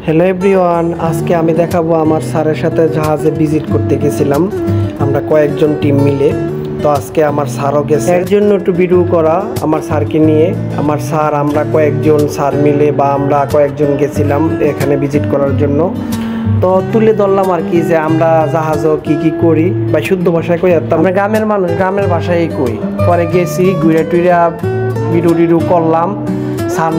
Hello everyone, আজকে আমি দেখাবো আমার স্যারের সাথে জাহাজে ভিজিট করতে গেছিলাম আমরা কয়েকজন টিম মিলে। তো আজকে আমার স্যারও গেছে, এর জন্য একটু ভিডিও করা আমার স্যারকে নিয়ে। আমার স্যার আমরা কয়েকজন স্যার মিলে বা আমরা কয়েকজন গেছিলাম এখানে ভিজিট করার জন্য। তো তুলে ধরলাম আর কি যে আমরা জাহাজও কি করি বা শুদ্ধ ভাষায় কই, আমরা গ্রামের মানুষ গ্রামের ভাষায় কই। পরে গেছি ঘুরে টুইরা ভিডিও করলাম। স্যার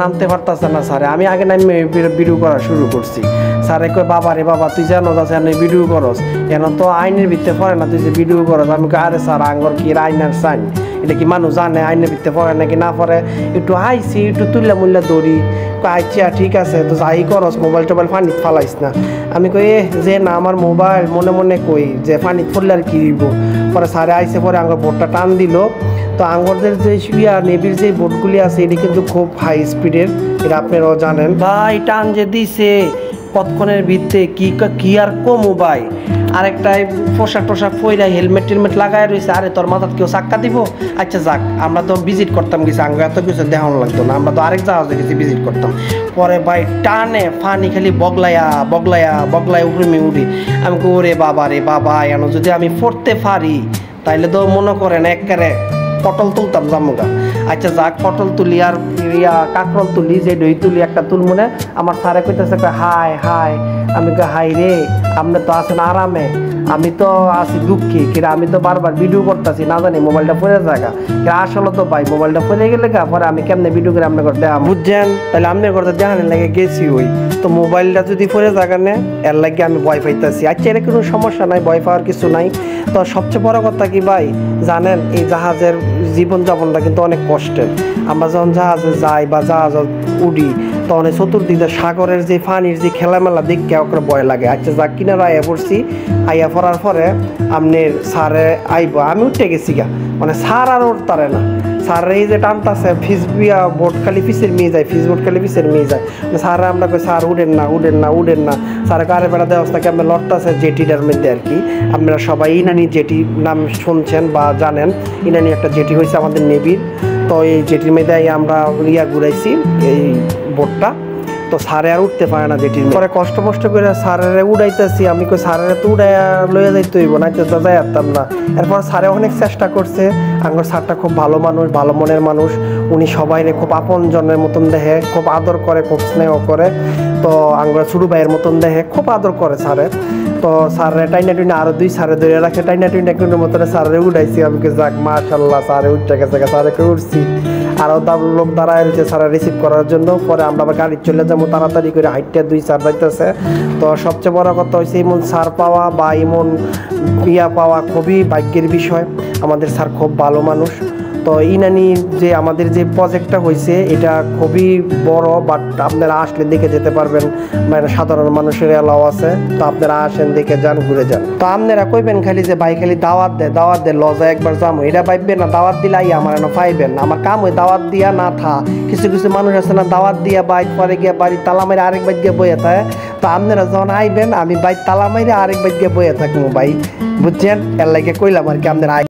নামতে পারতেছে না স্যারে, আমি আগে নামে ভিডিও করা শুরু করছি। স্যারে কই বাবা রে বাবা তুই জানো যাচ্ছে আমি ভিডিও করস, কেন তো আইনের ভিত্তিতে পড়ে না তুই যে ভিডিও করস। আমি কই আরে স্যার আঙ্গর কি আইনের সাইন, এটা কি মানুষ জানে আইনের ভিত্তিতে পড়ে নাকি না পড়ে। একটু আইসি একটু তুললা মুল্লা দৌড়ি আচ্ছা ঠিক আছে তো যাই করস, মোবাইল টোবাইল ফানিত ফালাইস না। আমি কই যে না আমার মোবাইল মনে মনে কই যে ফানিত ফুললে আর কি হইব। পরে স্যারে আইসে পরে আঙ্গর বোটটা টান দিল। তো আঙ্গরদের যে নেভির যে বোটগুলি আছে এটি কিন্তু খুব হাই স্পিডের, এটা আপনারাও জানেন। ভাই টান যে দিছে কতক্ষণের ভিত্তে কি আর কমু ভাই। আরেকটাই পোশাক টোশাক ফইরা হেলমেট লাগাই রয়েছে। আরে তোর মাথাত কেউ চাক্কা দিব? আচ্ছা যাক, আমরা তো ভিজিট করতাম গেছি, আঙ্গ এত কিছু দেখানো লাগতো না, আমরা তো আরেক জাহাজে গেছি ভিজিট করতাম। পরে ভাই টানে ফানি খালি বগলায়া উঠে উঠি। আমি কই ওরে বাবা রে বাবা, এন যদি আমি পড়তে পারি তাইলে তো মনে করেন একেবারে পটল তুলতাম জামুগা। আচ্ছা যাক, পটল তুলি আর কাঁকরল তুলি, যে দই তুলি একটা তুলমুনে। আমার স্যারে কইতেছে হাই হাই। আমি কই হাই রে, আপনি তো আছেন আরামে, আমি তো আছি দুঃখী। কিরা আমি তো বারবার ভিডিও করতেছি, না জানি মোবাইলটা পড়ে জায়গা কিরা। আসলে তো ভাই মোবাইলটা পড়ে গেলে পরে আমি কেমনে ভিডিও করে আপনার করতে বুঝছেন। তাহলে আপনার করতে দেখানোর লাগে গেছি ওই তো মোবাইলটা যদি পড়ে জায়গা নে এর লাগে আমি ভয় পাইতেছি। আচ্ছা এটা কোনো সমস্যা নাই, ভয় পাওয়ার কিছু নাই। তো সবচেয়ে বড় কথা কি ভাই জানেন, এই জাহাজের জীবনযাপনটা কিন্তু অনেক কষ্টের। আমরা যখন জাহাজে যাই বা জাহাজ উড়ি তখন চতুর্দিকে সাগরের যে পানির যে খেলামেলা দেখে ওকে ভয় লাগে। আচ্ছা যাক কিনারা আইয়া পড়ছি, আইয়া পড়ার পরে আপনার স্যারে আইব, আমি উঠে গেছি গা, মানে স্যার আর উঠতারে না। স্যার এই যে টানতাছে ফিসবিয়া বোট খালি পিসের মেয়ে যায়, বোট খালি পিসের মেয়ে যায়। স্যার আমরা কই স্যার উঠেন না। স্যার কারে বেড়া দেওয়াকে আপনার লড়তাছে জেটিটার মধ্যে আর কি। আপনারা সবাই ইনানি জেটি নাম শুনছেন বা জানেন, ইনানি একটা জেটি হয়েছে আমাদের নেভির। তো এই জেটির মধ্যে আমরা ঘুরাইছি এই বোটটা। তো স্যারে আর উঠতে পারে না জেটির পরে, কষ্ট করে স্যারের উড়াইতেছি। আমি কই স্যারের তো উড়াইয়া লইয়া যাইতে হইব না, তো যাই আসতাম না। এরপর স্যারে অনেক চেষ্টা করছে। আঙ্গর স্যারটা খুব ভালো মানুষ, ভালো মনের মানুষ। উনি সবাইরে খুব আপন জনের মতন দেখে, খুব আদর করে, খুব স্নেহ করে। তো আঙ্গর ছোটো ভাইয়ের মতন দেখে, খুব আদর করে স্যারে। তো স্যারে টাইনা আরো দুই স্যারে ধরে রাখে, টাইনা কোনো মতনে স্যারে উঠাইছি। আমি যাক মাশাল্লাহ স্যারে উঠে গেছে, স্যারে উঠছি। আরও লোক দাঁড়ায় রয়েছে স্যারা রিসিভ করার জন্য। পরে আমরা আবার গাড়ি চলে যাবো তাড়াতাড়ি করে, হাইটটা দুই স্যার যাইতেছে। তো সবচেয়ে বড় কথা হয়েছে এমন স্যার পাওয়া বা এমন পাওয়া খুবই ভাগ্যের বিষয়। আমাদের স্যার খুব ভালো মানুষ। তো ইনানি যে আমাদের যে প্রজেক্টটা হয়েছে এটা খুবই বড়, বাট আপনারা আসলে দেখে যেতে পারবেন, মানে সাধারণ মানুষের এলাও আছে। তো আপনারা আসেন, দেখে যান, ঘুরে যান। তো আপনারা কইবেন খালি যে ভাই খালি দাওয়াত দে লজা একবার যাবো, এটা ভাববেন না। দাওয়াত দিলাই আমার এনে পাইবেন, আমার কাম ওই দাওয়াত দিয়া না থা। কিছু মানুষ আছে না দাওয়াত দিয়া বাইক পরে গিয়ে বাড়ি তালা মাইরে আরেক বাইক গিয়ে বইয়ে থাকে। তো আপনারা যখন আইবেন আমি বাইক তালা মাইরে আরেক বাইক গিয়ে বইয়ে থাকবো ভাই, বুঝছেন। এর লাগে কইলাম আর কি আপনারা